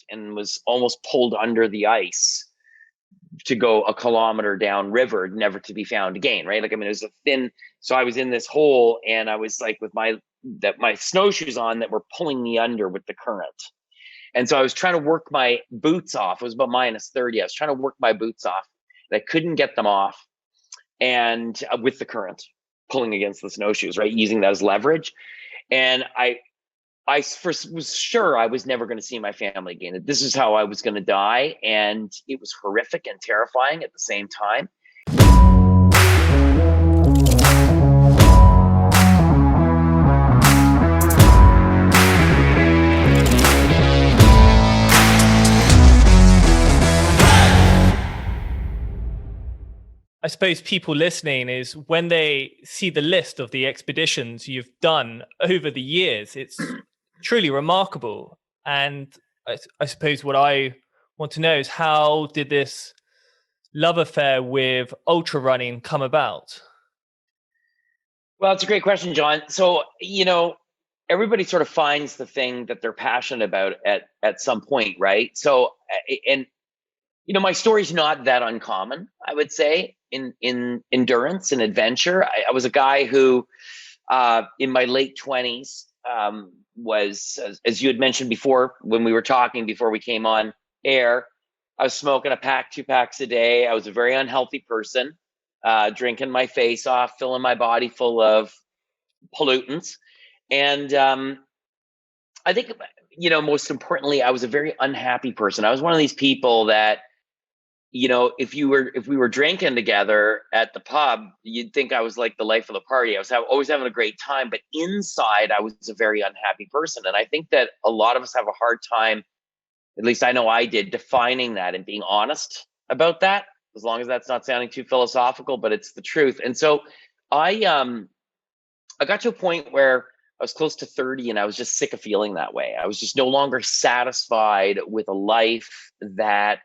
and was almost pulled under the ice to go a kilometer down river, never to be found again. Right. Like, I mean, it was a thin, so I was in this hole and I was like with my snowshoes on that were pulling me under with the current. And so I was trying to work my boots off. It was about -30. I was trying to work my boots off. And I couldn't get them off. And with the current pulling against the snowshoes, right? Using that as leverage. And I first was sure I was never going to see my family again. That this is how I was going to die. And it was horrific and terrifying at the same time. I suppose people listening is when they see the list of the expeditions you've done over the years, it's truly remarkable. And I suppose what I want to know is, how did this love affair with ultra running come about? Well, it's a great question, John. So, everybody sort of finds the thing that they're passionate about at some point, right? So, and my story's not that uncommon, I would say, in endurance and adventure. I was a guy who, in my late 20s, was, as you had mentioned before, when we were talking before we came on air, I was smoking a pack, 2 packs a day. I was a very unhealthy person, drinking my face off, filling my body full of pollutants. And I think, most importantly, I was a very unhappy person. I was one of these people that, if we were drinking together at the pub, you'd think I was like the life of the party. I was always having a great time, but inside I was a very unhappy person. And I think that a lot of us have a hard time, at least I know I did, defining that and being honest about that, as long as that's not sounding too philosophical, but it's the truth. And so I got to a point where I was close to 30 and I was just sick of feeling that way. I was just no longer satisfied with a life that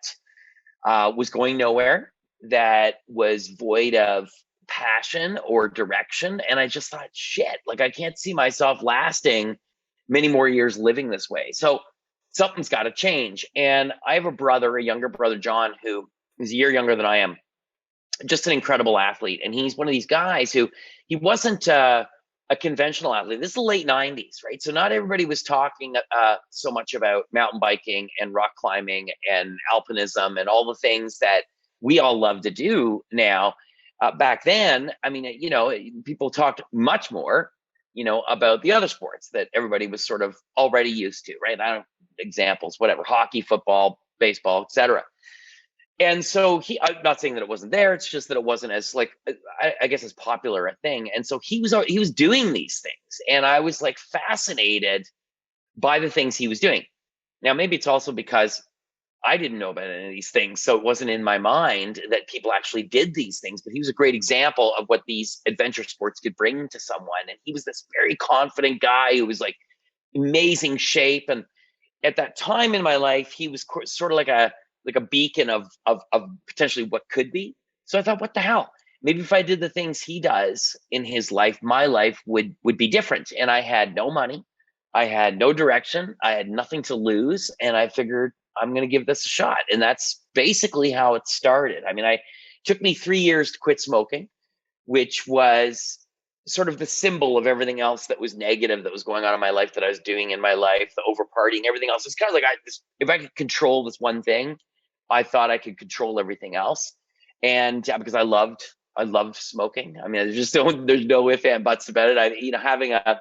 was going nowhere, that was void of passion or direction. And I just thought, shit, like, I can't see myself lasting many more years living this way. So something's got to change. And I have a younger brother, John, who is a year younger than I am, just an incredible athlete. And he's one of these guys who, he wasn't a conventional athlete. This is the late 90s, right? So not everybody was talking so much about mountain biking and rock climbing and alpinism and all the things that we all love to do now. Back then, I mean, people talked much more, about the other sports that everybody was sort of already used to, right? Examples, whatever, hockey, football, baseball, etc. And so I'm not saying that it wasn't there. It's just that it wasn't as, like, I guess, as popular a thing. And so he was doing these things, and I was like fascinated by the things he was doing. Now, maybe it's also because I didn't know about any of these things, so it wasn't in my mind that people actually did these things. But he was a great example of what these adventure sports could bring to someone. And he was this very confident guy who was like amazing shape. And at that time in my life, he was sort of like a beacon of potentially what could be. So I thought, what the hell? Maybe if I did the things he does in his life, my life would be different. And I had no money. I had no direction. I had nothing to lose. And I figured, I'm going to give this a shot. And that's basically how it started. I mean, it took me 3 years to quit smoking, which was sort of the symbol of everything else that was negative that was going on in my life, that I was doing in my life, the over partying, everything else. It's kind of like, if I could control this one thing, I thought I could control everything else. And because I loved smoking. I mean, there's no ifs and buts about it. Having a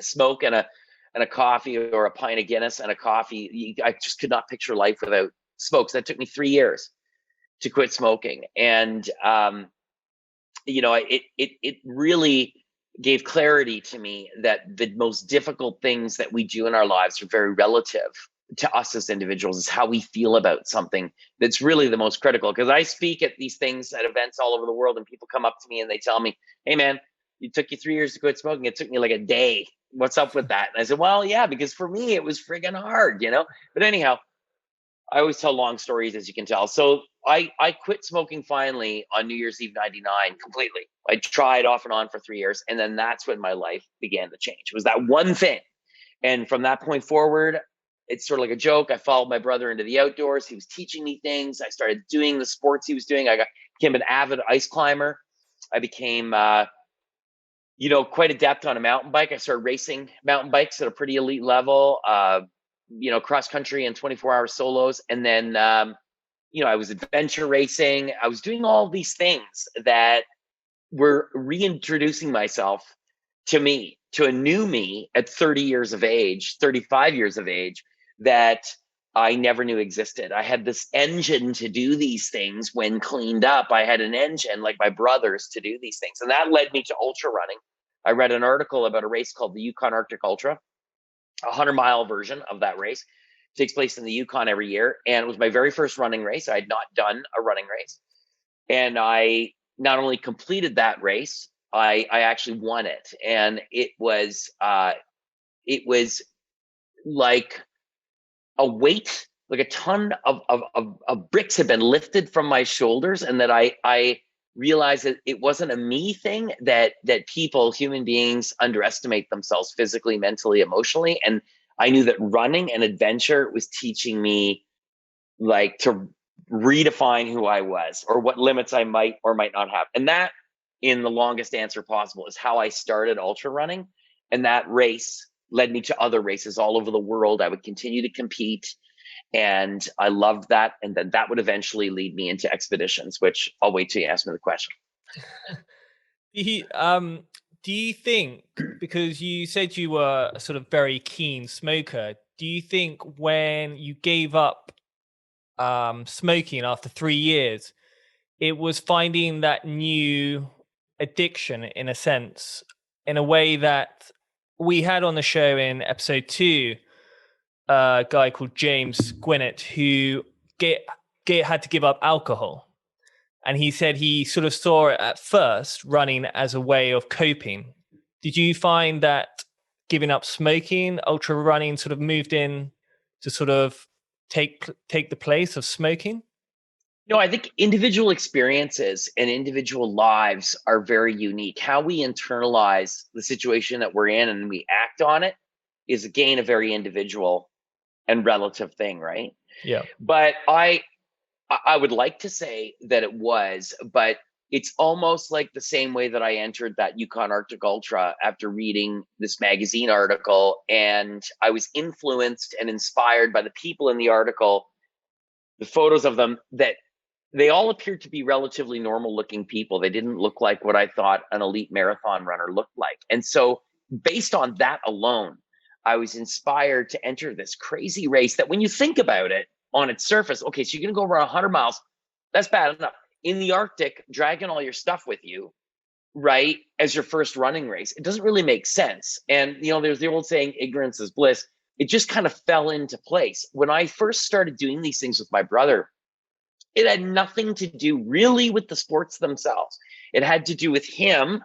smoke and a coffee, or a pint of Guinness and a coffee, I just could not picture life without smokes. That took me 3 years to quit smoking. And, it really gave clarity to me that the most difficult things that we do in our lives are very relative to us as individuals. Is how we feel about something that's really the most critical. Because I speak at these things, at events all over the world, and people come up to me and they tell me, hey man, it took you 3 years to quit smoking. It took me like a day. What's up with that? And I said, well, yeah, because for me, it was friggin' hard, But anyhow, I always tell long stories, as you can tell. So I quit smoking finally on New Year's Eve, 99, completely. I tried off and on for 3 years. And then that's when my life began to change. It was that one thing. And from that point forward, it's sort of like a joke. I followed my brother into the outdoors. He was teaching me things. I started doing the sports he was doing. Became an avid ice climber. I became, quite adept on a mountain bike. I started racing mountain bikes at a pretty elite level, cross country and 24-hour solos. And then, I was adventure racing. I was doing all these things that were reintroducing myself to me, to a new me at 30 years of age, 35 years of age, that I never knew existed. I had this engine to do these things when cleaned up. I had an engine like my brothers to do these things. And that led me to ultra running. I read an article about a race called the Yukon Arctic Ultra, a 100-mile version of that race. It takes place in the Yukon every year. And it was my very first running race. I had not done a running race. And I not only completed that race, I actually won it. And it was like a weight, like a ton of bricks had been lifted from my shoulders, and that I realized that it wasn't a me thing, that people, human beings, underestimate themselves physically, mentally, emotionally. And I knew that running and adventure was teaching me like to redefine who I was, or what limits I might or might not have. And that, in the longest answer possible, is how I started ultra running. And that race led me to other races all over the world. I would continue to compete, and I loved that. And then that would eventually lead me into expeditions, which I'll wait till you ask me the question. Do you think, because you said you were a sort of very keen smoker, do you think when you gave up smoking after 3 years, it was finding that new addiction, in a sense, in a way that we had on the show in episode 2, a guy called James Gwinnett, who had to give up alcohol. And he said he sort of saw it at first running as a way of coping. Did you find that giving up smoking, ultra running sort of moved in to sort of take the place of smoking? No, I think individual experiences and individual lives are very unique. How we internalize the situation that we're in and we act on it is, again, a very individual and relative thing, right? Yeah. But I would like to say that it was, but it's almost like the same way that I entered that Yukon Arctic Ultra after reading this magazine article. And I was influenced and inspired by the people in the article, the photos of them, that they all appeared to be relatively normal looking people. They didn't look like what I thought an elite marathon runner looked like. And so based on that alone, I was inspired to enter this crazy race that, when you think about it on its surface, okay, so you're going to go around 100 miles. That's bad enough. In the Arctic, dragging all your stuff with you, right, as your first running race, it doesn't really make sense. And, there's the old saying, ignorance is bliss. It just kind of fell into place. When I first started doing these things with my brother, it had nothing to do really with the sports themselves. It had to do with him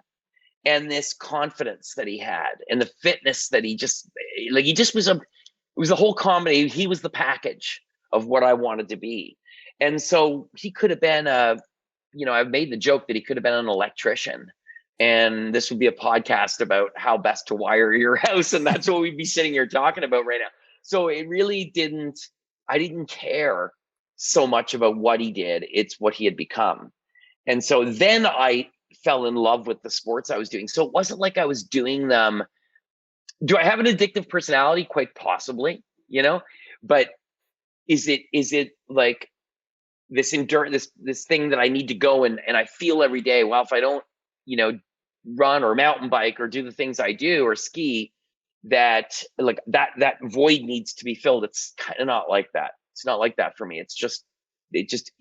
and this confidence that he had and the fitness that he was it was a whole comedy. He was the package of what I wanted to be. And so he could have been I've made the joke that he could have been an electrician, and this would be a podcast about how best to wire your house. And that's what we'd be sitting here talking about right now. So it really I didn't care so much about what he did. It's what he had become. And so then I fell in love with the sports I was doing. So it wasn't like I was doing them. Do I have an addictive personality? Quite possibly, but is it like this endurance, this thing that I need to go and I feel every day, well, if I don't, run or mountain bike or do the things I do or ski, that like that void needs to be filled. It's kind of not like that. It's not like that for me. It just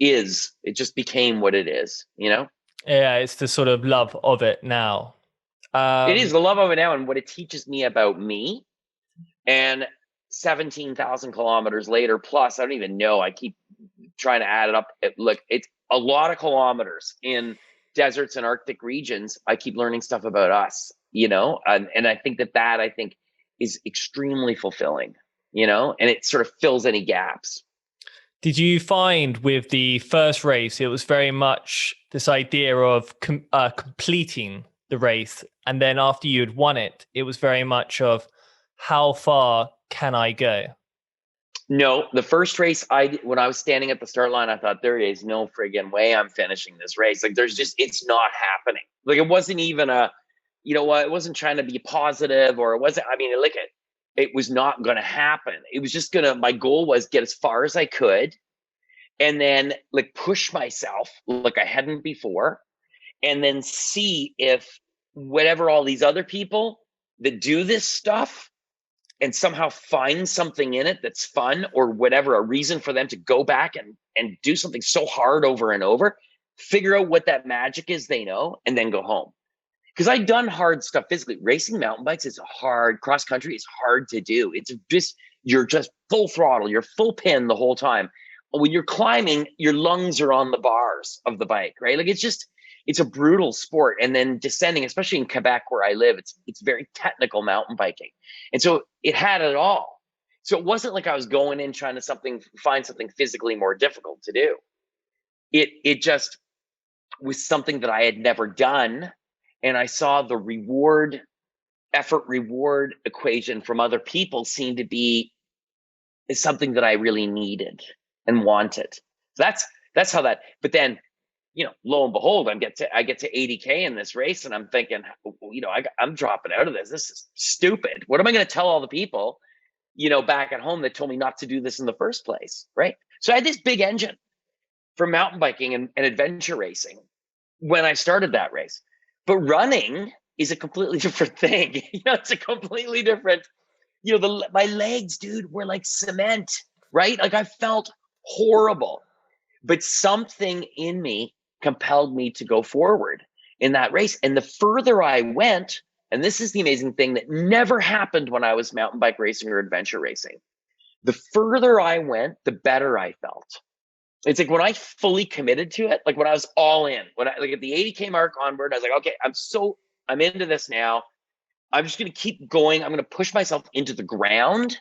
is. It just became what it is, Yeah, it's the sort of love of it now. It is the love of it now, and what it teaches me about me. And 17,000 kilometers later, plus, I don't even know. I keep trying to add it up. It's a lot of kilometers in deserts and Arctic regions. I keep learning stuff about us, and I think that is extremely fulfilling, and it sort of fills any gaps. Did you find with the first race, it was very much this idea of completing the race, and then after you had won it, it was very much of how far can I go? No, the first race when I was standing at the start line, I thought there is no friggin' way I'm finishing this race. Like it's not happening. Like it wasn't even it wasn't trying to be positive or it wasn't, I mean, like it was not going to happen. It was just my goal was get as far as I could and then like push myself like I hadn't before and then see if whatever all these other people that do this stuff and somehow find something in it that's fun or whatever, a reason for them to go back and do something so hard over and over, figure out what that magic is they know, and then go home. Because I'd done hard stuff physically. Racing mountain bikes is hard. Cross country is hard to do. You're just full throttle. You're full pin the whole time. When you're climbing, your lungs are on the bars of the bike, right? Like it's a brutal sport. And then descending, especially in Quebec where I live, it's very technical mountain biking. And so it had it all. So it wasn't like I was going in trying to find something physically more difficult to do. It just was something that I had never done. And I saw the effort reward equation from other people seemed to be something that I really needed and wanted. So that's how that, but then, lo and behold, I get to 80K in this race and I'm thinking, I'm dropping out of this. This is stupid. What am I going to tell all the people, back at home that told me not to do this in the first place, right? So I had this big engine for mountain biking and adventure racing when I started that race. But running is a completely different thing. It's a completely different, my legs, dude, were like cement, right? Like I felt horrible, but something in me compelled me to go forward in that race. And the further I went, and this is the amazing thing that never happened when I was mountain bike racing or adventure racing. The further I went, the better I felt. It's like when I fully committed to it, like when I was all in, when I like at the 80K mark onward, I was like, okay, I'm into this now. I'm just going to keep going. I'm going to push myself into the ground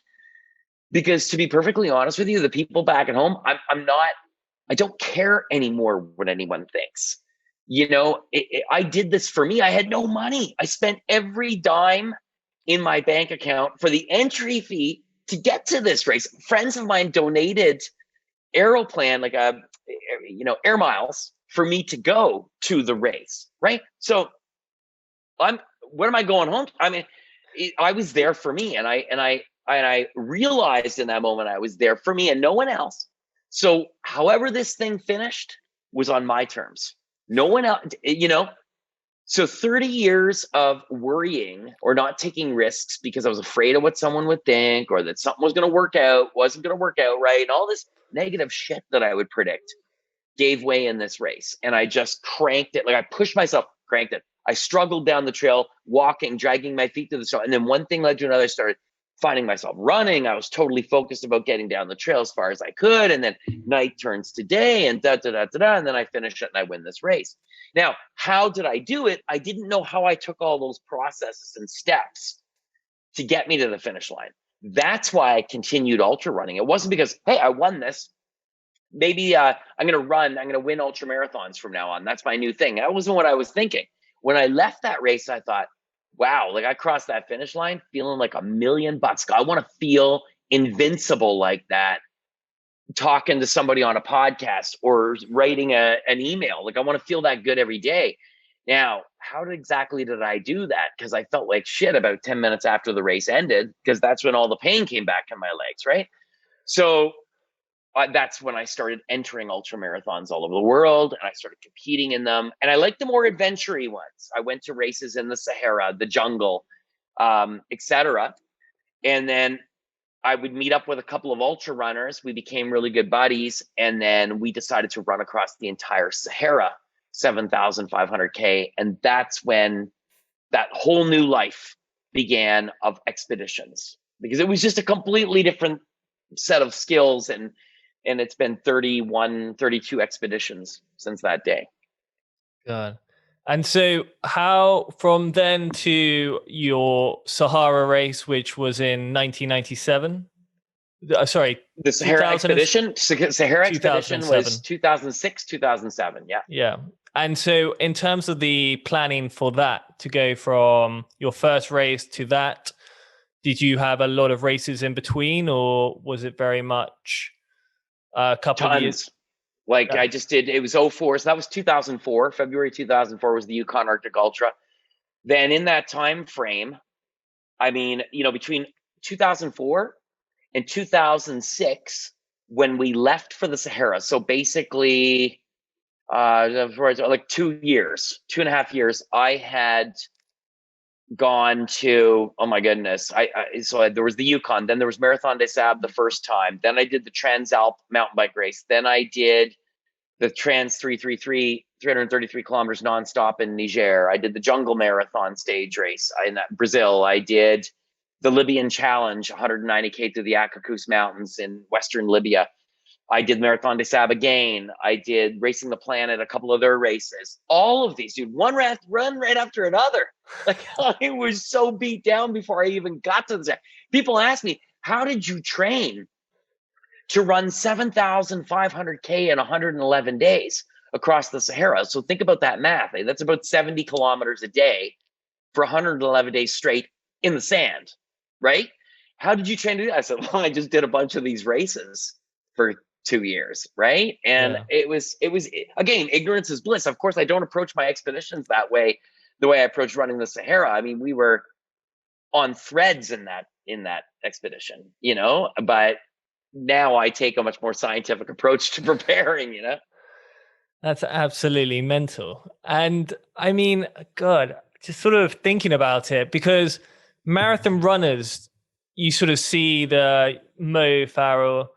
because to be perfectly honest with you, the people back at home, I don't care anymore what anyone thinks. I did this for me. I had no money. I spent every dime in my bank account for the entry fee to get to this race. Friends of mine donated Aeroplan, like air miles for me to go to the race, right? So what am I going home? I mean, I was there for me, and I realized in that moment I was there for me and no one else. So however this thing finished was on my terms. No one else, So 30 years of worrying or not taking risks because I was afraid of what someone would think or that something was going to work out, wasn't going to work out right, and all this negative shit that I would predict gave way in this race. And I just cranked it. Like I pushed myself, cranked it. I struggled down the trail, walking, dragging my feet to the trail. And then one thing led to another. I started finding myself running. I was totally focused about getting down the trail as far as I could. And then night turns to day and and then I finish it and I win this race. Now, how did I do it? I didn't know how I took all those processes and steps to get me to the finish line. That's why I continued ultra running. It wasn't because, hey, I won this. Maybe I'm going to win ultra marathons from now on. That's my new thing. That wasn't what I was thinking. When I left that race, I thought, wow, like I crossed that finish line feeling like $1 million. I want to feel invincible like that, talking to somebody on a podcast or writing an email. Like I want to feel that good every day. Now, how exactly did I do that? Because I felt like shit about 10 minutes after the race ended, because that's when all the pain came back in my legs, right? So that's when I started entering ultra marathons all over the world, and I started competing in them. And I like the more adventure-y ones. I went to races in the Sahara, the jungle, etc. And then I would meet up with a couple of ultra runners. We became really good buddies, and then we decided to run across the entire Sahara, 7,500K, and that's when that whole new life began of expeditions, because it was just a completely different set of skills, and it's been 31, 32 expeditions since that day. God. And so how, from then to your Sahara race, which was in 1997? Sorry. The Sahara expedition? Sahara expedition was 2006, 2007. Yeah. Yeah. And so in terms of the planning for that, to go from your first race to that, did you have a lot of races in between, or was it very much a couple of years? Tons. Like Yeah. I just did, it was '04. So that was 2004. February 2004 was the Yukon Arctic Ultra. Then in that time frame, I mean, between 2004 and 2006, when we left for the Sahara. So basically, like 2 years, 2.5 years, I had gone to, oh my goodness, there was the Yukon, then there was Marathon des Sables the first time, then I did the Transalp mountain bike race, then I did the Trans 333 kilometers nonstop in Niger. I did the Jungle Marathon stage race in Brazil. I did the Libyan Challenge, 190K through the Akakus Mountains in Western Libya. I did Marathon des Sables again. I did Racing the Planet, a couple of their races. All of these, dude, one run right after another. Like I was so beat down before I even got to the. People ask me, how did you train to run 7,500K in 111 days across the Sahara? So think about that math. That's about 70 kilometers a day for 111 days straight in the sand, right? How did you train to do that? I said, well, I just did a bunch of these races for 2 years, right? And Yeah. it was again, ignorance is bliss. Of course, I don't approach my expeditions that way, the way I approached running the Sahara. I mean, we were on threads in that expedition, but now I take a much more scientific approach to preparing. That's absolutely mental. And I mean, God, just sort of thinking about it, because marathon runners, you sort of see the Mo Farah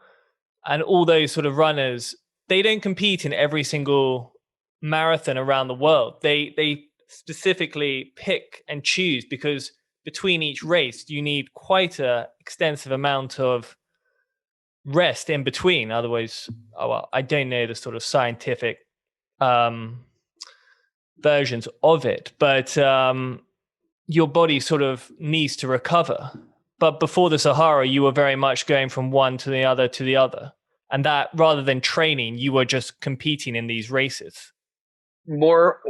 and all those sort of runners, they don't compete in every single marathon around the world. They specifically pick and choose, because between each race, you need quite a extensive amount of rest in between. Otherwise, I don't know the sort of scientific um, versions of it, but your body sort of needs to recover. But before the Sahara, you were very much going from one to the other to the other. And that, rather than training, you were just competing in these races. More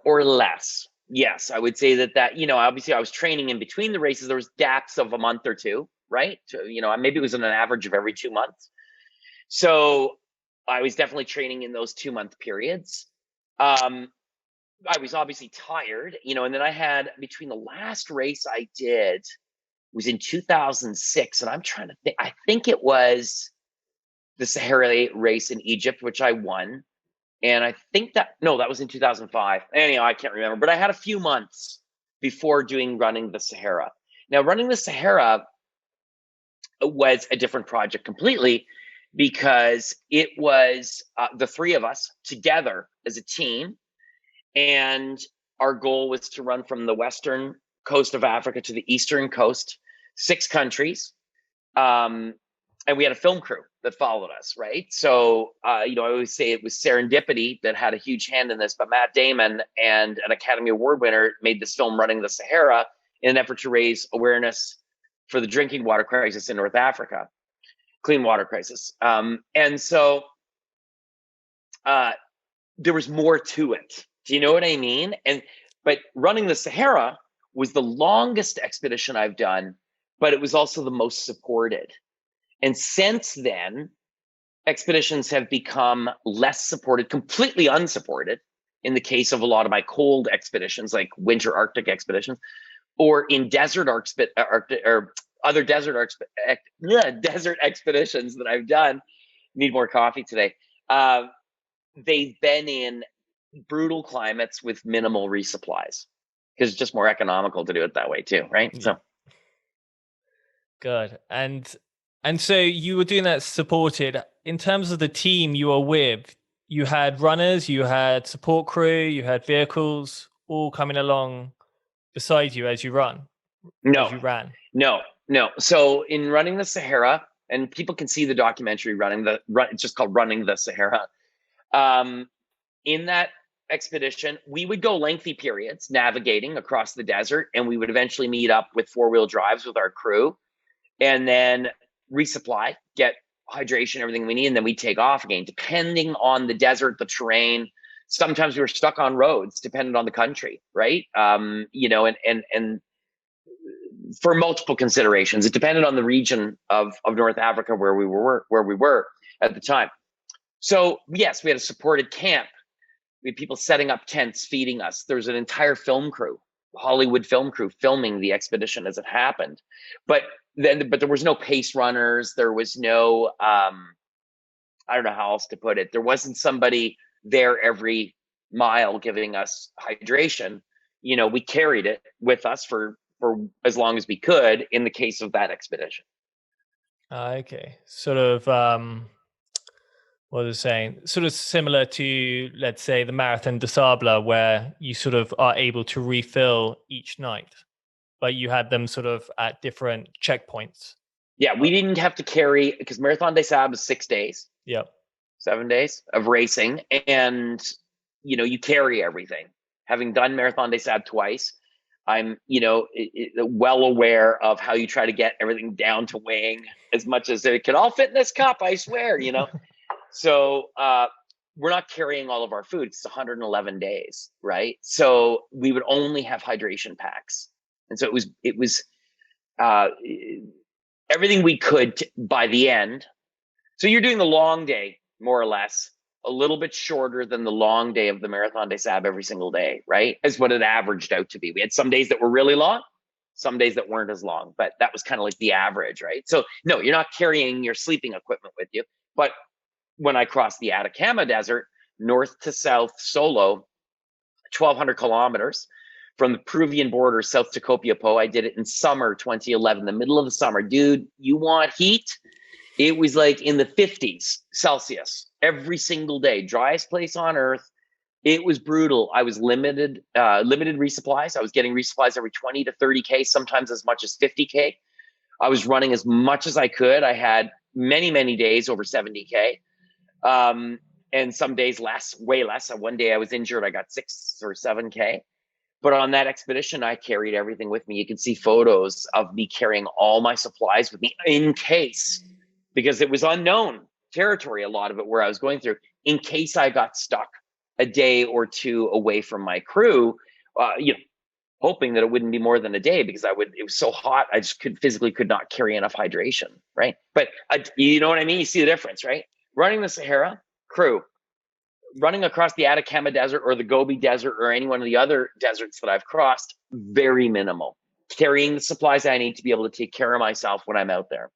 or less. Yes, I would say that, obviously I was training in between the races. There was gaps of a month or two, right? So, maybe it was an average of every 2 months. So I was definitely training in those 2 month periods. I was obviously tired, and then I had, between the last race I did was in 2006, and I'm trying to think, I think it was the Sahara race in Egypt, which I won. And I think that was in 2005. Anyhow, I can't remember, but I had a few months before doing Running the Sahara. Now, Running the Sahara was a different project completely, because it was the three of us together as a team. And our goal was to run from the western coast of Africa to the eastern coast, 6 countries. And we had a film crew that followed us, right? So, I always say it was serendipity that had a huge hand in this, but Matt Damon and an Academy Award winner made this film, Running the Sahara, in an effort to raise awareness for the drinking water crisis in North Africa, clean water crisis. And so there was more to it. Do you know what I mean? But Running the Sahara was the longest expedition I've done, but it was also the most supported. And since then, expeditions have become less supported, completely unsupported, in the case of a lot of my cold expeditions, like winter Arctic expeditions, or in desert Arctic or other desert expeditions that I've done. Need more coffee today. They've been in brutal climates with minimal resupplies, because it's just more economical to do it that way too, right? Yeah. So Good. And so you were doing that supported. In terms of the team you were with, you had runners, you had support crew, you had vehicles all coming along beside you as you ran. no. So in Running the Sahara, and people can see the documentary it's just called Running the Sahara. In that expedition, we would go lengthy periods navigating across the desert, and we would eventually meet up with 4-wheel drives with our crew, and then resupply, get hydration, everything we need, and then we take off again, depending on the desert, the terrain. Sometimes we were stuck on roads, depending on the country, right? And for multiple considerations. It depended on the region of North Africa where we were at the time. So yes, we had a supported camp. We had people setting up tents, feeding us. There was an entire film crew, Hollywood film crew, filming the expedition as it happened. But there was no pace runners. There was no, I don't know how else to put it. There wasn't somebody there every mile giving us hydration. We carried it with us for as long as we could in the case of that expedition. Okay. Sort of, what was I saying? Sort of similar to, let's say, the Marathon des Sables, where you sort of are able to refill each night, but you had them sort of at different checkpoints. Yeah, we didn't have to carry, because Marathon des Sables is 6 days. Yep. 7 days of racing, and you carry everything. Having done Marathon des Sables twice, I'm well aware of how you try to get everything down to weighing as much as it can all fit in this cup, I swear. So we're not carrying all of our food. It's 111 days, right? So we would only have hydration packs, and so it was everything we could by the end. So you're doing the long day, more or less, a little bit shorter than the long day of the Marathon des Sables every single day, right? Is what it averaged out to be. We had some days that were really long, some days that weren't as long, but that was kind of like the average, right? So no, you're not carrying your sleeping equipment with you. But when I crossed the Atacama Desert, north to south solo, 1,200 kilometers from the Peruvian border south to Copiapó, I did it in summer 2011, the middle of the summer. Dude, you want heat? It was like in the 50s Celsius every single day, driest place on earth. It was brutal. I was limited resupplies. I was getting resupplies every 20 to 30K, sometimes as much as 50K. I was running as much as I could. I had many, many days over 70K. And some days less, way less. One day I was injured. I got 6 or 7K. But on that expedition, I carried everything with me. You can see photos of me carrying all my supplies with me in case, because it was unknown territory, a lot of it where I was going through, in case I got stuck a day or two away from my crew, hoping that it wouldn't be more than a day, because it was so hot, I just physically could not carry enough hydration, right? But you know what I mean? You see the difference, right? Running the Sahara, crew. Running across the Atacama Desert or the Gobi Desert or any one of the other deserts that I've crossed, very minimal. Carrying the supplies I need to be able to take care of myself when I'm out there.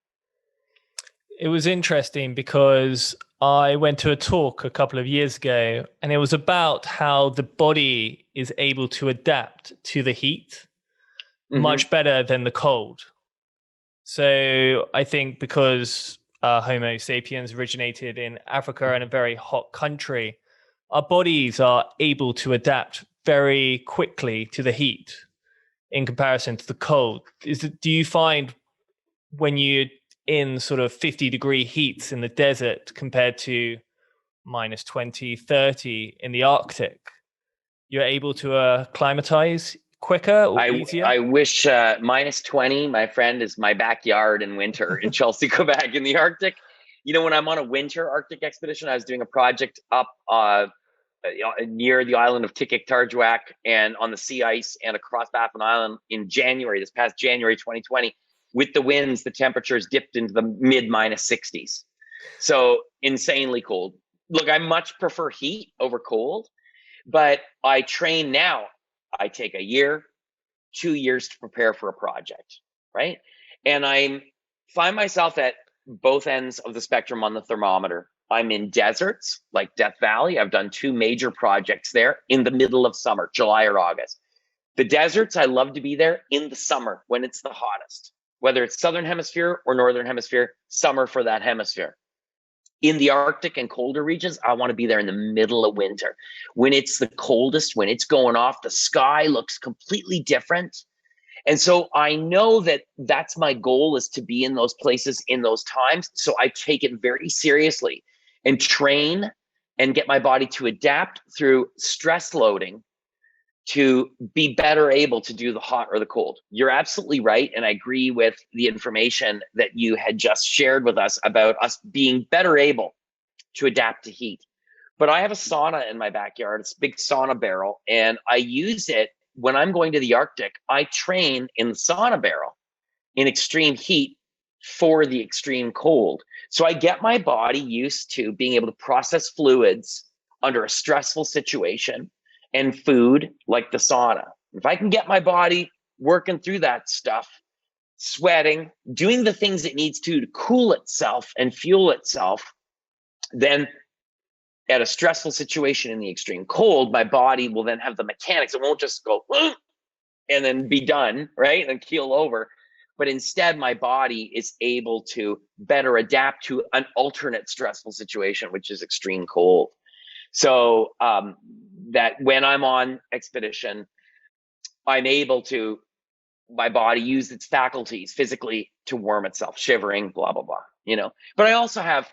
It was interesting because I went to a talk a couple of years ago, and it was about how the body is able to adapt to the heat much better than the cold. So I think because Homo sapiens originated in Africa in a very hot country, our bodies are able to adapt very quickly to the heat in comparison to the cold. Do you find when you're in sort of 50-degree heats in the desert compared to minus 20, 30 in the Arctic, you're able to acclimatize quicker or easier? I wish minus 20, my friend, is my backyard in winter in Chelsea, Quebec, in the Arctic. When I'm on a winter Arctic expedition, I was doing a project up near the island of Tikik-Tarjuak and on the sea ice and across Baffin Island in this past January 2020. With the winds, the temperatures dipped into the mid minus 60s. So insanely cold. Look, I much prefer heat over cold, but I train now. I take a year, 2 years to prepare for a project, right? And I find myself at both ends of the spectrum on the thermometer. I'm in deserts like Death Valley. I've done 2 major projects there in the middle of summer, July or August. The deserts, I love to be there in the summer when it's the hottest. Whether it's Southern Hemisphere or Northern Hemisphere, summer for that hemisphere. In the Arctic and colder regions, I want to be there in the middle of winter. When it's the coldest, when it's going off, the sky looks completely different. And so I know that that's my goal, is to be in those places in those times. So I take it very seriously and train and get my body to adapt through stress loading to be better able to do the hot or the cold. You're absolutely right. And I agree with the information that you had just shared with us about us being better able to adapt to heat. But I have a sauna in my backyard. It's a big sauna barrel, and I use it when I'm going to the Arctic. I train in the sauna barrel in extreme heat for the extreme cold. So I get my body used to being able to process fluids under a stressful situation and food like the sauna. If I can get my body working through that stuff, sweating, doing the things it needs to cool itself and fuel itself, then at a stressful situation in the extreme cold, my body will then have the mechanics. It won't just go and then be done, right? And keel over. But instead, my body is able to better adapt to an alternate stressful situation, which is extreme cold. So that when I'm on expedition, I'm able to, my body use its faculties physically to warm itself, shivering, blah, blah, blah, you know. But I also have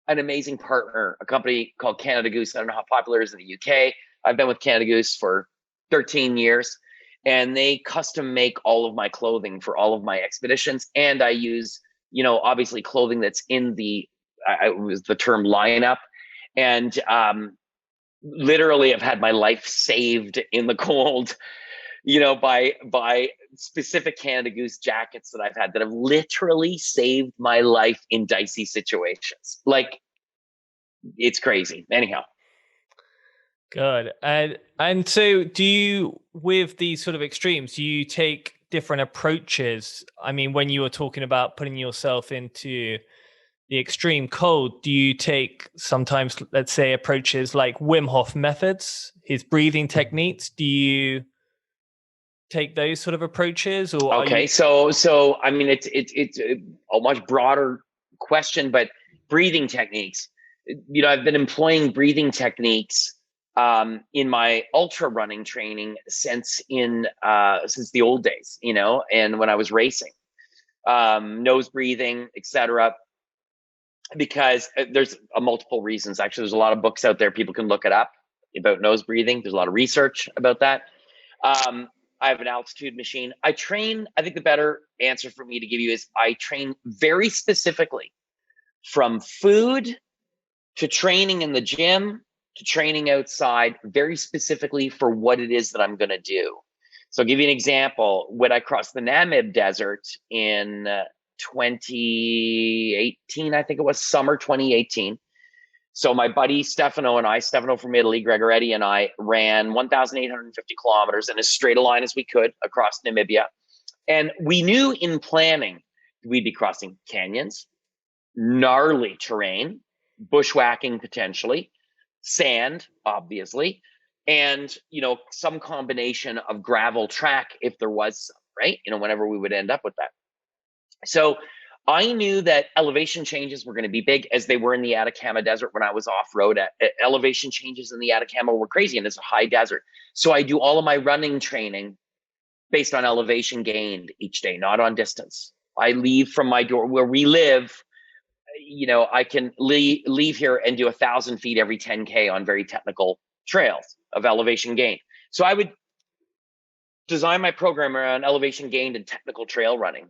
an amazing partner, a company called Canada Goose. I don't know how popular it is in the UK. I've been with Canada Goose for 13 years, and they custom make all of my clothing for all of my expeditions. And I use, you know, obviously clothing that's in the, it was the term lineup. And literally I've had my life saved in the cold, you know, by specific Canada Goose jackets that I've had that have literally saved my life in dicey situations. Like, it's crazy. Anyhow. Good. And so do you, with these sort of extremes, do you take different approaches? I mean, when you were talking about putting yourself into the extreme cold, do you take sometimes, let's say, approaches like Wim Hof methods, his breathing techniques? Do you take those sort of approaches, or are Okay, you? so I mean, it's a much broader question, but breathing techniques. You know, I've been employing breathing techniques in my ultra running training since the old days. You know, and when I was racing, nose breathing, etc. Because there's multiple reasons. Actually, there's a lot of books out there. People can look it up about nose breathing. There's a lot of research about that. I have an altitude machine. I train, I think the better answer for me to give you is I train very specifically, from food to training in the gym to training outside, very specifically for what it is that I'm going to do. So I'll give you an example. When I crossed the Namib Desert in 2018, I think it was summer 2018. So my buddy Stefano from Italy, Gregoretti, and I ran 1,850 kilometers in as straight a line as we could across Namibia. And we knew in planning we'd be crossing canyons, gnarly terrain, bushwhacking potentially, sand, obviously, and, you know, some combination of gravel track if there was some, right? You know, whenever we would end up with that. So I knew that elevation changes were going to be big, as they were in the Atacama Desert when I was off-road. Elevation changes in the Atacama were crazy, and it's a high desert. So I do all of my running training based on elevation gained each day, not on distance. I leave from my door where we live. You know, I can leave here and do 1,000 feet every 10K on very technical trails of elevation gain. So I would design my program around elevation gained and technical trail running.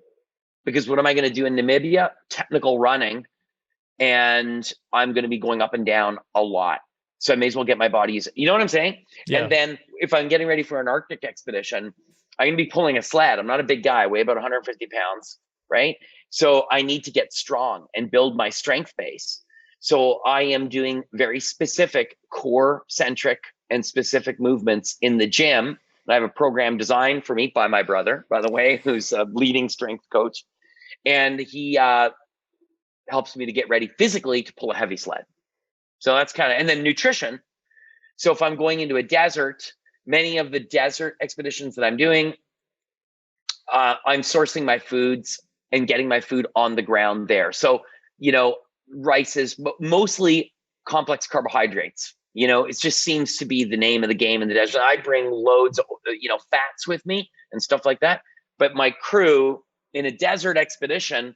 Because what am I going to do in Namibia? Technical running. And I'm going to be going up and down a lot. So I may as well get my body used. You know what I'm saying? Yeah. And then if I'm getting ready for an Arctic expedition, I'm going to be pulling a sled. I'm not a big guy. I weigh about 150 pounds, right? So I need to get strong and build my strength base. So I am doing very specific core centric and specific movements in the gym. I have a program designed for me by my brother, by the way, who's a leading strength coach. And he helps me to get ready physically to pull a heavy sled. So that's kind of, and then nutrition. So if I'm going into a desert, many of the desert expeditions that I'm doing, I'm sourcing my foods and getting my food on the ground there. So, you know, rice is mostly complex carbohydrates. You know, it just seems to be the name of the game in the desert. I bring loads of, you know, fats with me and stuff like that. But my crew in a desert expedition,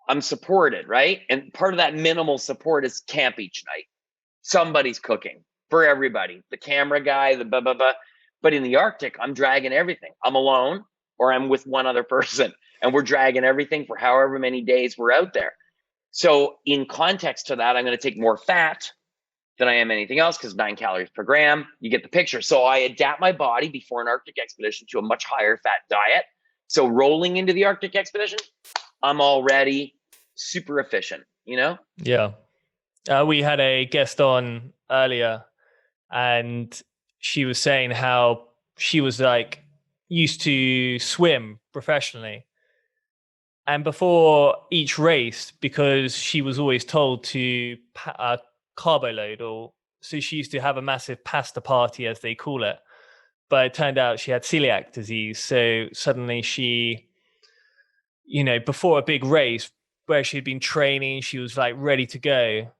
I'm supported, right? And part of that minimal support is camp each night. Somebody's cooking for everybody. The camera guy, the blah, blah, blah. But in the Arctic, I'm dragging everything. I'm alone or I'm with one other person, and we're dragging everything for however many days we're out there. So in context to that, I'm going to take more fat than I am anything else, because 9 calories per gram. You get the picture. So I adapt my body before an Arctic expedition to a much higher fat diet So rolling into the Arctic expedition, I'm already super efficient, you know? Yeah. We had a guest on earlier, and she was saying how she was like used to swim professionally. And before each race, because she was always told to carbo load, or so she used to have a massive pasta party, as they call it. But it turned out she had celiac disease. So suddenly she, before a big race where she'd been training, she was like ready to go.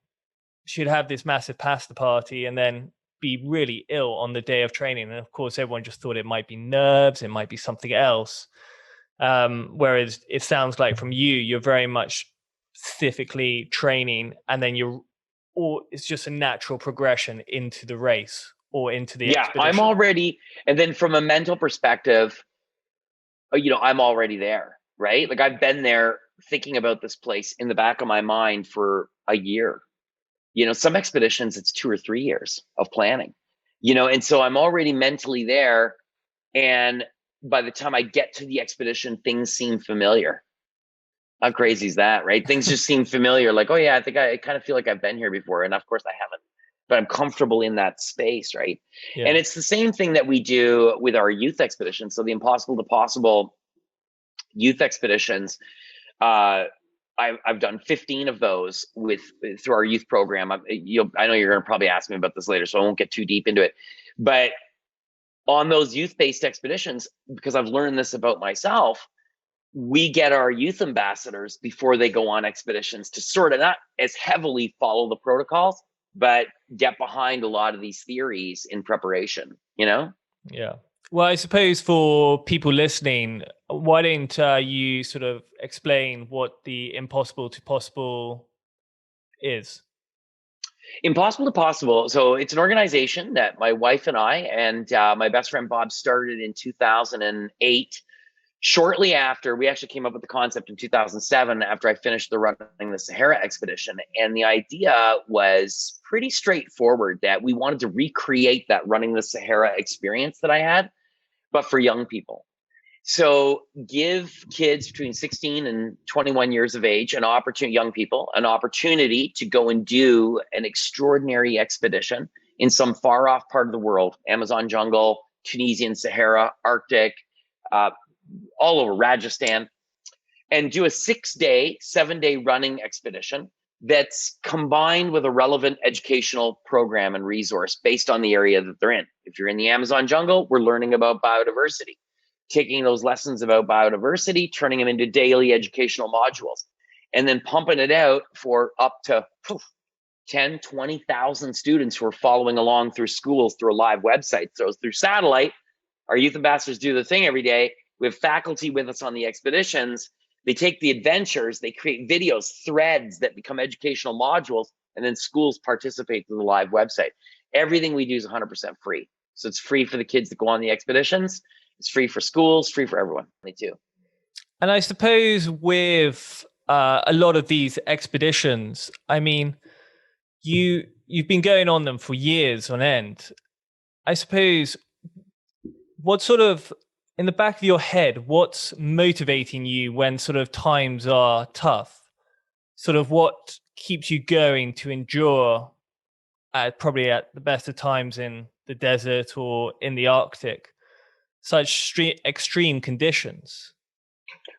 She'd have this massive pasta party and then be really ill on the day of training. And of course, everyone just thought it might be nerves, it might be something else. Whereas it sounds like from you, you're very much specifically training, and then or it's just a natural progression into the race or into the expedition. I'm already, and then from a mental perspective, I'm already there, right? Like I've been there thinking about this place in the back of my mind for a year. Some expeditions, it's 2 or 3 years of planning, and so I'm already mentally there. And by the time I get to the expedition, things seem familiar. How crazy is that, right? Things just seem familiar. Like, oh yeah, I think I kind of feel like I've been here before. And of course I haven't, but I'm comfortable in that space, right? Yeah. And it's the same thing that we do with our youth expeditions. So the Impossible to Possible youth expeditions, I've done 15 of those through our youth program. I know you're going to probably ask me about this later, so I won't get too deep into it. But on those youth-based expeditions, because I've learned this about myself, we get our youth ambassadors before they go on expeditions to sort of not as heavily follow the protocols, but get behind a lot of these theories in preparation, Yeah. Well, I suppose for people listening, why don't you sort of explain what the Impossible to Possible is? Impossible to Possible. So it's an organization that my wife and I and my best friend Bob started in 2008. Shortly after, we actually came up with the concept in 2007 after I finished the Running the Sahara expedition. And the idea was pretty straightforward, that we wanted to recreate that Running the Sahara experience that I had, but for young people. So give kids between 16 and 21 years of age young people, an opportunity to go and do an extraordinary expedition in some far off part of the world, Amazon jungle, Tunisian Sahara, Arctic, all over Rajasthan, and do a 6-day, 7-day running expedition that's combined with a relevant educational program and resource based on the area that they're in. If you're in the Amazon jungle, we're learning about biodiversity, taking those lessons about biodiversity, turning them into daily educational modules, and then pumping it out for up to 10, 20,000 students who are following along through schools, through a live website. So through satellite, our youth ambassadors do the thing every day. We have faculty with us on the expeditions. They take the adventures, they create videos, threads that become educational modules, and then schools participate through the live website. Everything we do is 100% free. So it's free for the kids that go on the expeditions. It's free for schools, free for everyone. Me too. And I suppose with a lot of these expeditions, I mean, you've been going on them for years on end. I suppose, what sort of, in the back of your head, what's motivating you when sort of times are tough? Sort of what keeps you going to endure probably at the best of times in the desert or in the Arctic, such extreme conditions?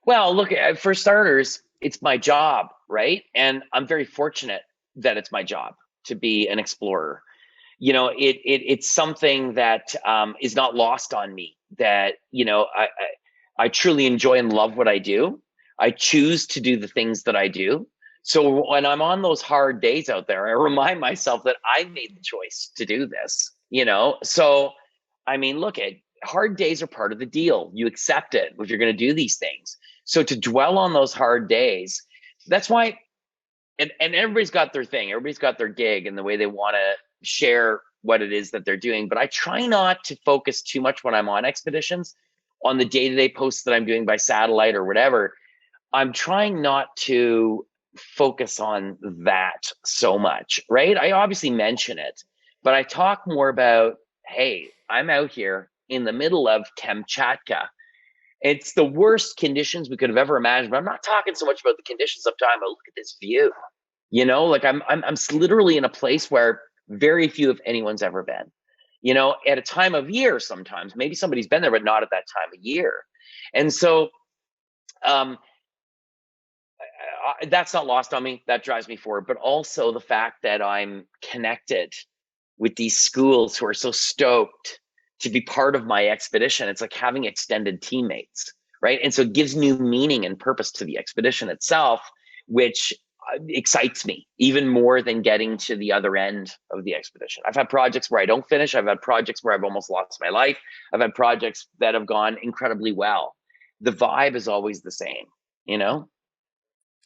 Well, look, for starters, it's my job, right? And I'm very fortunate that it's my job to be an explorer. It's something that is not lost on me, that, I truly enjoy and love what I do. I choose to do the things that I do. So when I'm on those hard days out there, I remind myself that I made the choice to do this, So, I mean, look, hard days are part of the deal. You accept it if you're going to do these things. So to dwell on those hard days, that's why, and everybody's got their thing. Everybody's got their gig and the way they want to share what it is that they're doing. But I try not to focus too much when I'm on expeditions on the day-to-day posts that I'm doing by satellite or whatever. I'm trying not to focus on that so much, right? I obviously mention it, but I talk more about, hey, I'm out here in the middle of Kamchatka, It's the worst conditions we could have ever imagined. But I'm not talking so much about the conditions I'm talking about. Look at this view. You know, like I'm literally in a place where very few, if anyone's ever been. You know, at a time of year, sometimes maybe somebody's been there, but not at that time of year. And so that's not lost on me. That drives me forward. But also the fact that I'm connected with these schools who are so stoked to be part of my expedition. It's like having extended teammates, right? And so it gives new meaning and purpose to the expedition itself, which excites me even more than getting to the other end of the expedition. I've had projects where I don't finish. I've had projects where I've almost lost my life. I've had projects that have gone incredibly well. The vibe is always the same, you know?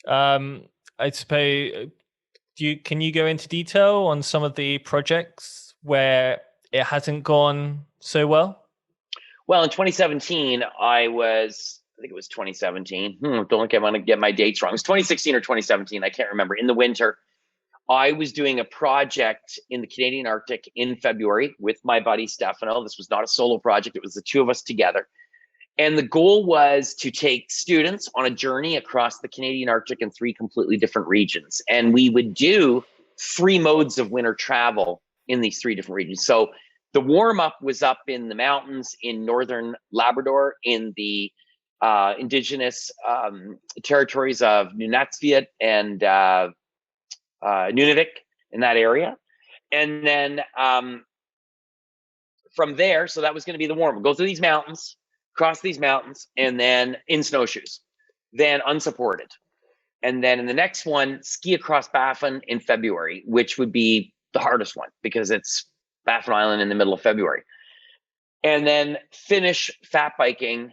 I suppose, can you go into detail on some of the projects where it hasn't gone so well? Well, in 2017, I think it was 2017. Don't look, I want to get my dates wrong. It was 2016 or 2017. I can't remember. In the winter, I was doing a project in the Canadian Arctic in February with my buddy Stefano. This was not a solo project. It was the two of us together. And the goal was to take students on a journey across the Canadian Arctic in 3 completely different regions. And we would do 3 modes of winter travel in these 3 different regions. So the warm-up was up in the mountains in northern Labrador, in the indigenous territories of Nunatsiavut and Nunavik, in that area. And then from there, so that was going to be the warm-up. Go through these mountains, cross these mountains, and then in snowshoes, then unsupported. And then in the next one, ski across Baffin in February, which would be the hardest one because it's Baffin Island in the middle of February. And then finish fat biking,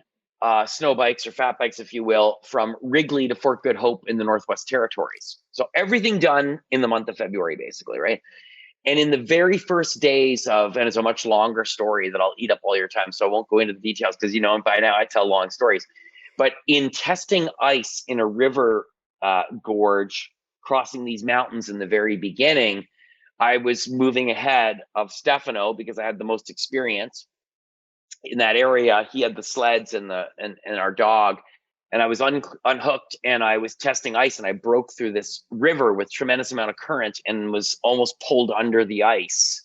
snow bikes or fat bikes, if you will, from Wrigley to Fort Good Hope in the Northwest Territories. So everything done in the month of February, basically, right? And in the very first days of, and it's a much longer story that I'll eat up all your time, so I won't go into the details because, you know, by now I tell long stories. But in testing ice in a river gorge, crossing these mountains in the very beginning, I was moving ahead of Stefano because I had the most experience in that area. He had the sleds and our dog. And I was unhooked and I was testing ice and I broke through this river with tremendous amount of current and was almost pulled under the ice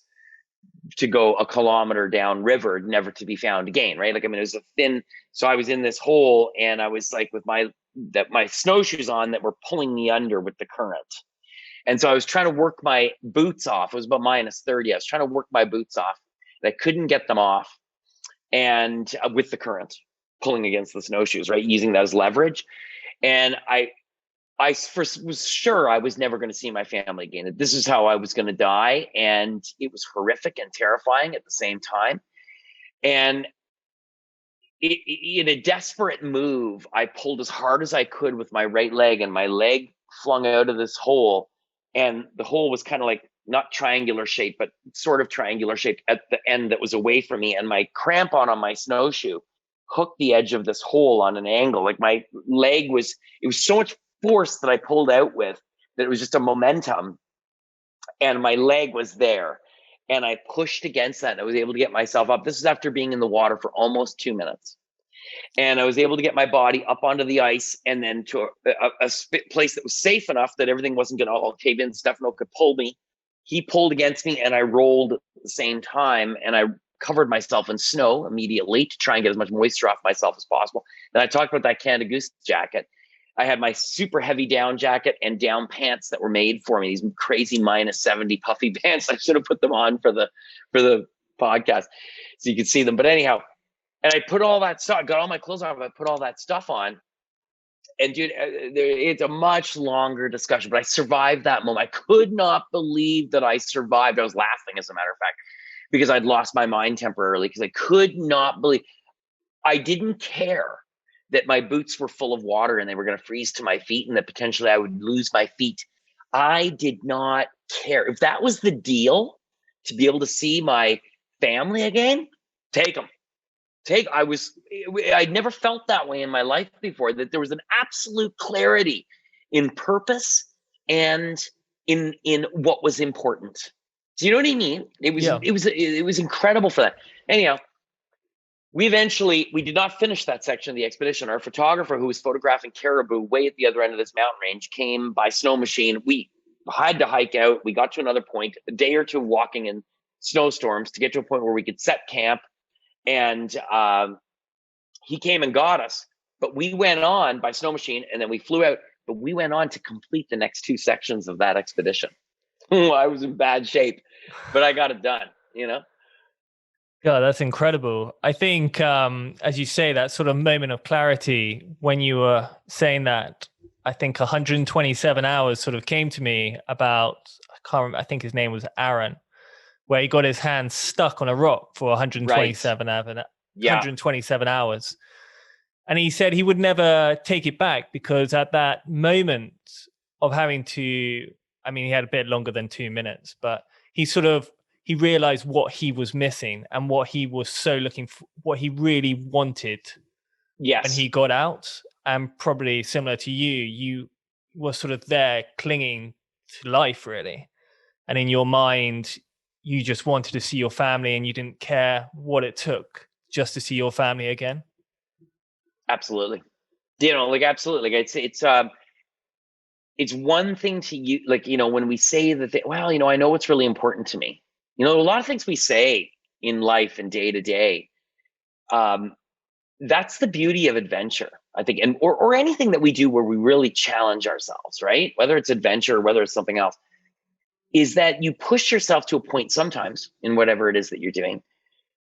to go a kilometer down river, never to be found again, right? Like, I mean, it was a thin, so I was in this hole and I was like with my snowshoes on that were pulling me under with the current. And so I was trying to work my boots off. It was about -30. I was trying to work my boots off and I couldn't get them off, and with the current pulling against the snowshoes, right? Using that as leverage. And I first was sure I was never going to see my family again. This is how I was going to die. And it was horrific and terrifying at the same time. And in a desperate move, I pulled as hard as I could with my right leg, and my leg flung out of this hole. And the hole was kind of like not triangular shaped, but sort of triangular shaped at the end that was away from me. And my crampon on my snowshoe hooked the edge of this hole on an angle. Like my leg it was so much force that I pulled out with that it was just a momentum, and my leg was there. And I pushed against that and I was able to get myself up. This is after being in the water for almost 2 minutes. And I was able to get my body up onto the ice and then to a place that was safe enough that everything wasn't going to all cave in. Stefano could pull me. He pulled against me and I rolled at the same time, and I covered myself in snow immediately to try and get as much moisture off myself as possible. And I talked about that Canada Goose jacket. I had my super heavy down jacket and down pants that were made for me, these crazy -70 puffy pants. I should have put them on for the podcast so you could see them. But anyhow, and I put all that stuff, got all my clothes on, I put all that stuff on. And dude, it's a much longer discussion, but I survived that moment. I could not believe that I survived. I was laughing, as a matter of fact, because I'd lost my mind temporarily, because I could not believe. I didn't care that my boots were full of water and they were going to freeze to my feet and that potentially I would lose my feet. I did not care. If that was the deal, to be able to see my family again, take them. I'd never felt that way in my life before, that there was an absolute clarity in purpose and in what was important. Do you know what I mean? It was incredible for that. Anyhow, we did not finish that section of the expedition. Our photographer, who was photographing caribou way at the other end of this mountain range, came by snow machine. We had to hike out. We got to another point, a day or two walking in snowstorms to get to a point where we could set camp. And he came and got us, but we went on by snow machine, and then we flew out, but we went on to complete the next two sections of that expedition. I was in bad shape, but I got it done, you know? Yeah, that's incredible. I think, as you say, that sort of moment of clarity when you were saying that, I think 127 hours sort of came to me about, I can't remember, I think his name was Aaron, where he got his hand stuck on a rock for 127 Right. hours, Yeah. 127 hours. And he said he would never take it back because at that moment of having to, I mean, he had a bit longer than 2 minutes, but he realized what he was missing and what he was so looking for, what he really wanted. Yes. When he got out. And probably similar to you, you were sort of there clinging to life, really. And in your mind, you just wanted to see your family and you didn't care what it took just to see your family again. Absolutely. You know, like, absolutely. Like, it's one thing to you, like, you know, when we say that, well, you know, I know what's really important to me. You know, a lot of things we say in life and day to day, that's the beauty of adventure, I think, and or anything that we do where we really challenge ourselves, right? Whether it's adventure or whether it's something else, is that you push yourself to a point sometimes in whatever it is that you're doing,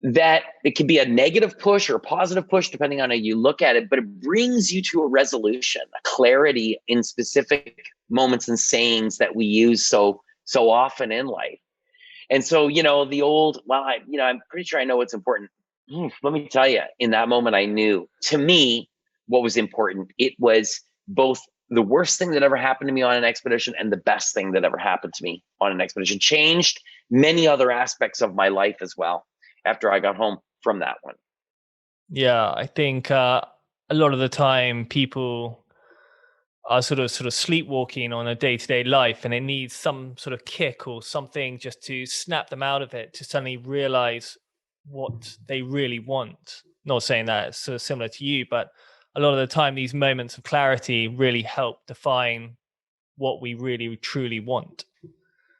that it can be a negative push or a positive push, depending on how you look at it, but it brings you to a resolution, a clarity in specific moments and sayings that we use so often in life. And so, you know, the old, well, I'm pretty sure I know what's important. Let me tell you, in that moment, I knew, to me, what was important. It was both the worst thing that ever happened to me on an expedition and the best thing that ever happened to me on an expedition. Changed many other aspects of my life as well after I got home from that one. Yeah, I think a lot of the time people are sort of sleepwalking on a day-to-day life, and it needs some sort of kick or something just to snap them out of it to suddenly realize what they really want. Not saying that it's sort of similar to you, but a lot of the time these moments of clarity really help define what we really truly want.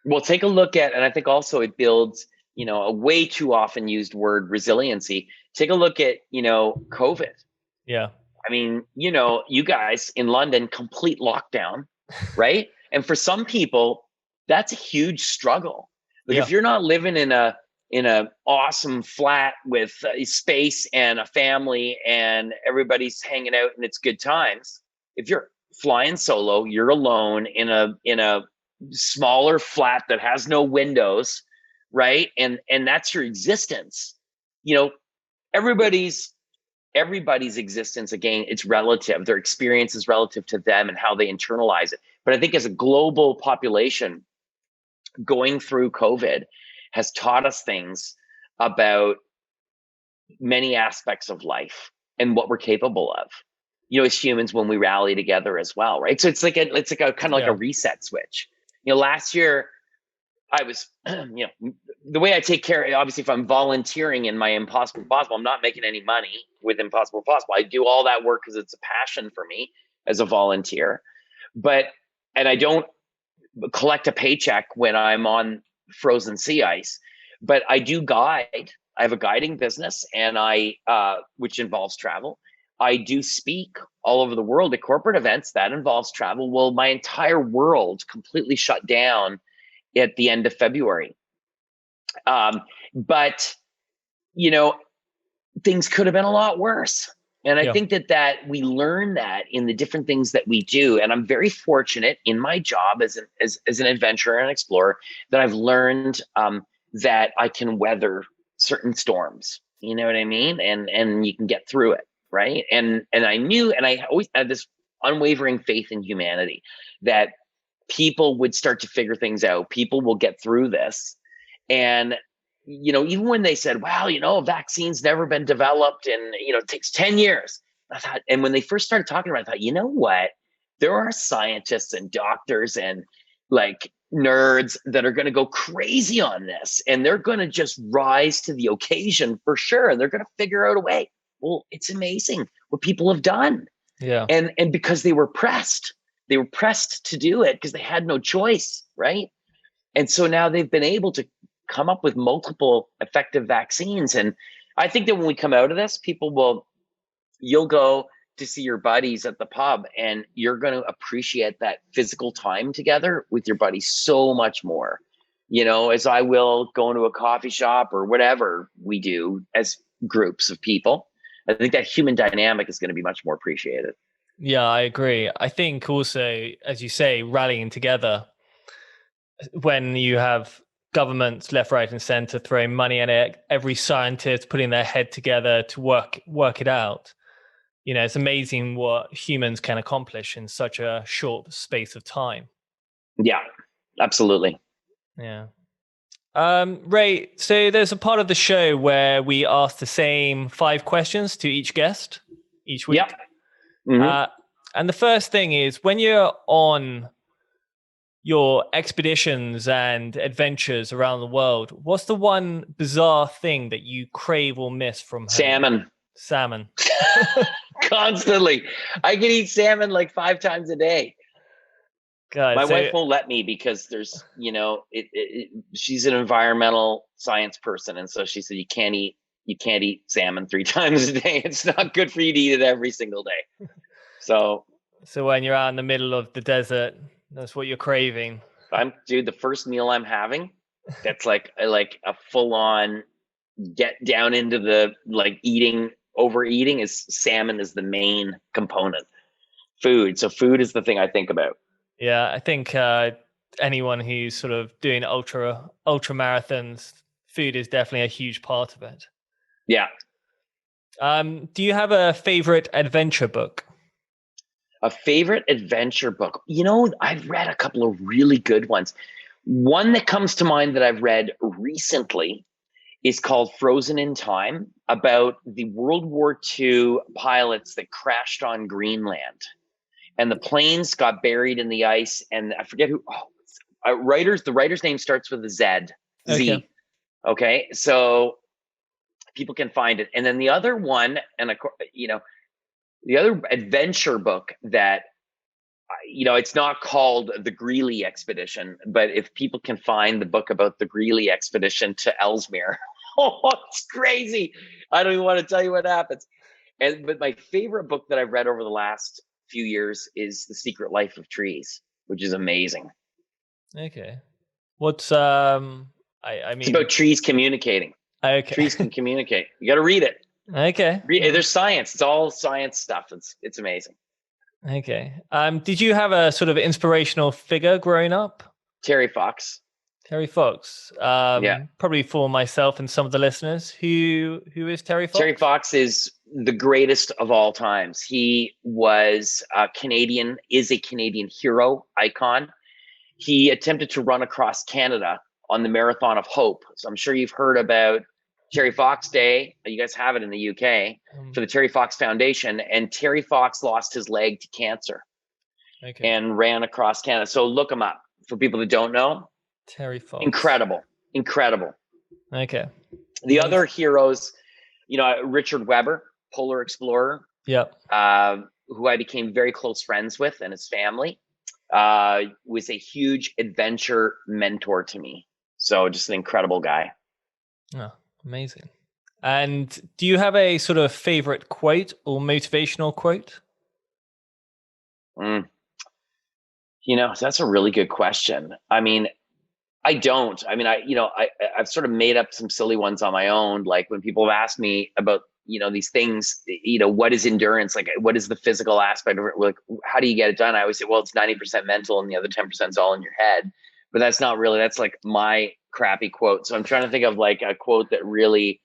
Well, take a look at, and I think also it builds, you know, a way too often used word, resiliency. Take a look at, you know, COVID. Yeah. I mean, you know, you guys in London, complete lockdown, right? And for some people, that's a huge struggle. Like, if you're not living in a awesome flat with space and a family and everybody's hanging out and it's good times, if you're flying solo, you're alone in a smaller flat that has no windows, right? And that's your existence. You know, everybody's existence, again, it's relative. Their experience is relative to them and how they internalize it. But I think as a global population, going through COVID has taught us things about many aspects of life and what we're capable of, you know, as humans, when we rally together as well, right? So it's like a kind of like a reset switch. You know, last year I was, you know, the way I take care, obviously, if I'm volunteering in my Impossible Possible, I'm not making any money with Impossible Possible. I do all that work because it's a passion for me as a volunteer. And I don't collect a paycheck when I'm on frozen sea ice, but I do guide. I have a guiding business, and which involves travel. I do speak all over the world at corporate events that involves travel. Well, my entire world completely shut down at the end of February. But, you know, things could have been a lot worse. And I think that we learn that in the different things that we do. And I'm very fortunate in my job as an adventurer and explorer that I've learned that I can weather certain storms. You know what I mean? And you can get through it, right? And I knew, and I always had this unwavering faith in humanity that people would start to figure things out. People will get through this. And, you know, even when they said, well, you know, a vaccine's never been developed and, you know, it takes 10 years. I thought, and when they first started talking about it, I thought, you know what? There are scientists and doctors and like nerds that are going to go crazy on this, and they're going to just rise to the occasion for sure. And they're going to figure out a way. Well, it's amazing what people have done. Yeah. And because they were pressed to do it because they had no choice, right? And so now they've been able to come up with multiple effective vaccines. And I think that when we come out of this, you'll go to see your buddies at the pub, and you're going to appreciate that physical time together with your buddies so much more, as I will go into a coffee shop or whatever we do as groups of people. I think that human dynamic is going to be much more appreciated. Yeah, I agree. I think also, as you say, rallying together when you have governments left, right, and center throwing money at it, every scientist putting their head together to work it out. It's amazing what humans can accomplish in such a short space of time. Yeah, absolutely. Yeah. Ray, so there's a part of the show where we ask the same 5 questions to each guest each week. Yep. Mm-hmm. And the first thing is, when you're on your expeditions and adventures around the world, what's the one bizarre thing that you crave or miss from home? Salmon. Constantly. I can eat salmon like 5 times a day. God, my wife won't let me because there's, she's an environmental science person. And so she said, you can't eat salmon 3 times a day. It's not good for you to eat it every single day. So when you're out in the middle of the desert, that's what you're craving. The first meal I'm having, that's like a full on get down into the overeating is salmon is the main component. Food. So food is the thing I think about. Yeah, I think anyone who's sort of doing ultra marathons, food is definitely a huge part of it. Yeah. Do you have a favorite adventure book? A favorite adventure book? I've read a couple of really good ones. One that comes to mind that I've read recently is called Frozen in Time, about the World War II pilots that crashed on Greenland. And the planes got buried in the ice, and I forget who. The writer's name starts with a Z. Z. Okay, so people can find it. And then the other one, the other adventure book that, it's not called the Greely Expedition, but if people can find the book about the Greely Expedition to Ellesmere, it's crazy. I don't even want to tell you what happens. But my favorite book that I've read over the last few years is The Secret Life of Trees, which is amazing. Okay. What's it's about trees communicating. Okay. Trees can communicate. You got to read it. Okay. There's science. It's all science stuff. It's amazing. Okay. Did you have a sort of inspirational figure growing up? Terry Fox. Terry Fox. Yeah. Probably for myself and some of the listeners. Who is Terry Fox? Terry Fox is the greatest of all times. He was a Canadian hero icon. He attempted to run across Canada on the Marathon of Hope. So I'm sure you've heard about Terry Fox Day. You guys have it in the UK for the Terry Fox Foundation. And Terry Fox lost his leg to cancer and ran across Canada. So look him up for people that don't know. Terry Fox. Incredible. Okay. The other heroes, Richard Webber, polar explorer. Yep. Who I became very close friends with, and his family, was a huge adventure mentor to me. So just an incredible guy. Oh, amazing. And do you have a sort of favorite quote or motivational quote? That's a really good question. I mean, I don't. I mean, I've sort of made up some silly ones on my own. Like when people have asked me about, these things, what is endurance? Like, what is the physical aspect of it? Like, how do you get it done? I always say, well, it's 90% mental and the other 10% is all in your head. But that's not really, that's like my crappy quote. So I'm trying to think of like a quote that really,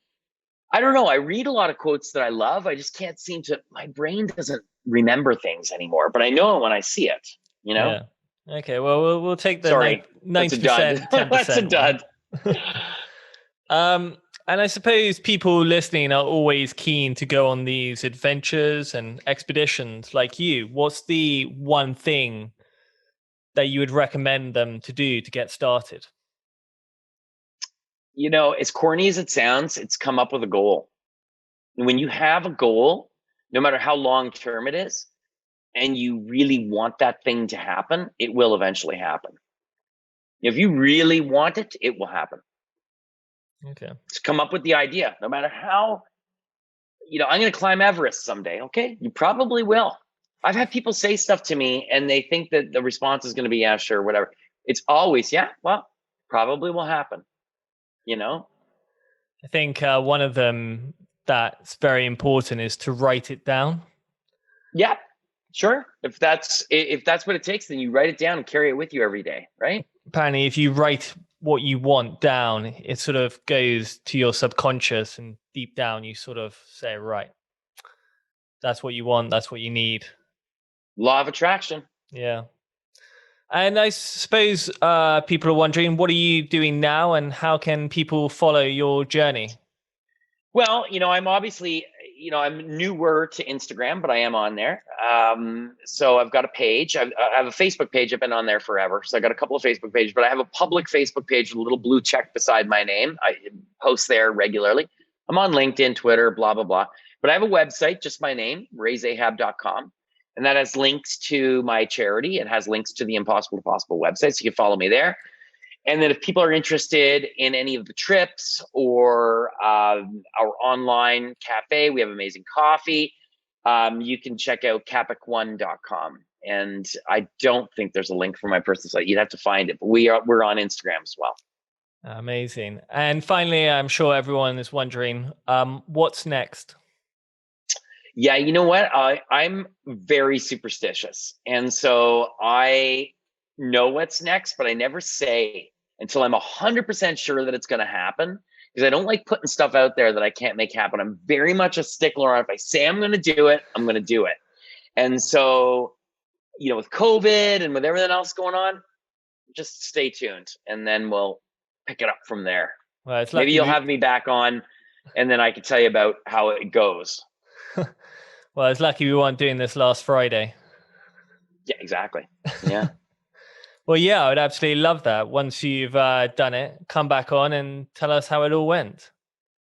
I don't know. I read a lot of quotes that I love. I just can't seem to, my brain doesn't remember things anymore, but I know it when I see it, Yeah. Okay. Well, we'll take the 90%, 10%. That's a dud. And I suppose people listening are always keen to go on these adventures and expeditions like you. What's the one thing that you would recommend them to do to get started? As corny as it sounds, it's come up with a goal. And when you have a goal, no matter how long term it is, and you really want that thing to happen, it will eventually happen. If you really want it, it will happen. Okay. Just come up with the idea, no matter how, I'm going to climb Everest someday. Okay. You probably will. I've had people say stuff to me and they think that the response is going to be, yeah, sure, whatever. It's always, yeah, well, probably will happen. I think one of them that's very important is to write it down. Yeah, sure. If that's what it takes, then you write it down and carry it with you every day, right? Apparently, if you write what you want down, it sort of goes to your subconscious, and deep down you sort of say, right, that's what you want, that's what you need. Law of attraction. Yeah. And I suppose people are wondering, what are you doing now and how can people follow your journey? Well, I'm obviously, I'm newer to Instagram, but I am on there. So I've got a page. I have a Facebook page. I've been on there forever. So I got a couple of Facebook pages, but I have a public Facebook page with a little blue check beside my name. I post there regularly. I'm on LinkedIn, Twitter, blah, blah, blah. But I have a website, just my name, RayZahab.com. And that has links to my charity. It has links to the Impossible to Possible website. So you can follow me there. And then if people are interested in any of the trips or our online cafe, we have amazing coffee. You can check out capic1.com. And I don't think there's a link for my personal site. You'd have to find it. But we're on Instagram as well. Amazing. And finally, I'm sure everyone is wondering, what's next? Yeah, you know what? I'm very superstitious. And so I know what's next, but I never say until I'm 100% sure that it's going to happen, because I don't like putting stuff out there that I can't make happen. I'm very much a stickler on, if I say I'm going to do it, I'm going to do it. And so, with COVID and with everything else going on, just stay tuned and then we'll pick it up from there. Well, it's maybe you'll have me back on and then I can tell you about how it goes. Well, it's lucky we weren't doing this last Friday. Yeah, exactly. Yeah. Well, yeah, I would absolutely love that. Once you've done it, come back on and tell us how it all went.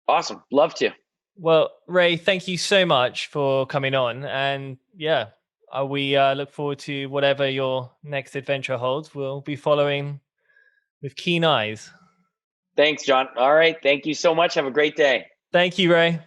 Awesome. Love to. Well, Ray, thank you so much for coming on. And yeah, we look forward to whatever your next adventure holds. We'll be following with keen eyes. Thanks, John. All right. Thank you so much. Have a great day. Thank you, Ray.